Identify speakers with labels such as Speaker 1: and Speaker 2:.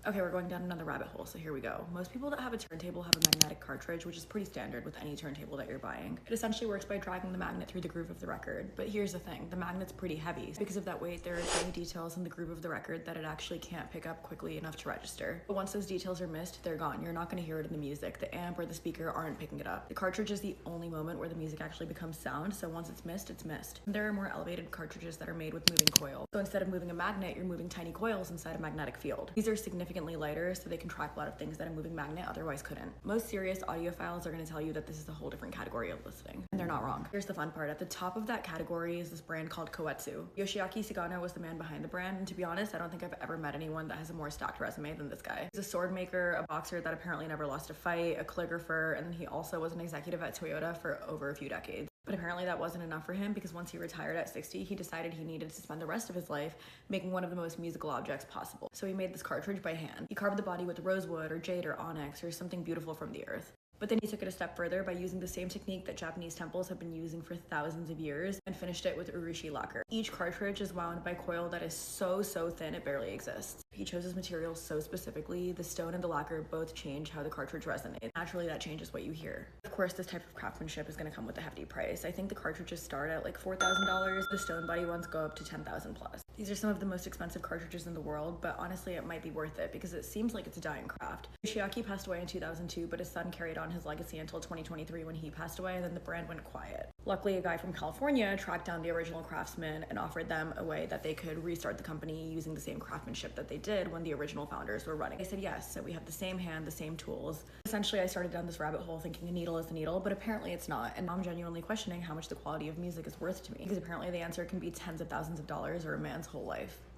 Speaker 1: Okay, we're going down another rabbit hole, so here we go. Most people that have a turntable have a magnetic cartridge, which is pretty standard with any turntable that you're buying. It essentially works by dragging the magnet through the groove of the record. But here's the thing, the magnet's pretty heavy. Because of that weight, there are tiny details in the groove of the record that it actually can't pick up quickly enough to register. But once those details are missed, they're gone. You're not gonna hear it in the music. The amp or the speaker aren't picking it up. The cartridge is the only moment where the music actually becomes sound, so once it's missed, it's missed. There are more elevated cartridges that are made with moving coil. So instead of moving a magnet, you're moving tiny coils inside a magnetic field. These are significantly lighter, so they can track a lot of things that a moving magnet otherwise couldn't. Most serious audiophiles are going to tell you that this is a whole different category of listening, and they're not wrong. Here's the fun part. At the top of that category is this brand called Koetsu. Yoshiaki Sagano was the man behind the brand, and to be honest, I don't think I've ever met anyone that has a more stacked resume than this guy. He's a sword maker, a boxer that apparently never lost a fight, a calligrapher, and he also was an executive at Toyota for over a few decades. But apparently that wasn't enough for him, because once he retired at 60, he decided he needed to spend the rest of his life making one of the most musical objects possible. So he made this cartridge by hand. He carved the body with rosewood or jade or onyx or something beautiful from the earth. But then he took it a step further by using the same technique that Japanese temples have been using for thousands of years and finished it with urushi lacquer. Each cartridge is wound by coil that is so thin it barely exists. He chose his materials so specifically, the stone and the lacquer both change how the cartridge resonates. Naturally, that changes what you hear. Of course, this type of craftsmanship is going to come with a hefty price. I think the cartridges start at like $4,000. The stone body ones go up to $10,000 plus. These are some of the most expensive cartridges in the world, but honestly, it might be worth it because it seems like it's a dying craft. Yoshiaki passed away in 2002, but his son carried on his legacy until 2023 when he passed away, and then the brand went quiet. Luckily, a guy from California tracked down the original craftsmen and offered them a way that they could restart the company using the same craftsmanship that they did when the original founders were running. They said yes, so we have the same hand, the same tools. Essentially, I started down this rabbit hole thinking a needle is a needle, but apparently it's not, and now I'm genuinely questioning how much the quality of music is worth to me, because apparently the answer can be tens of thousands of dollars or a man's whole life.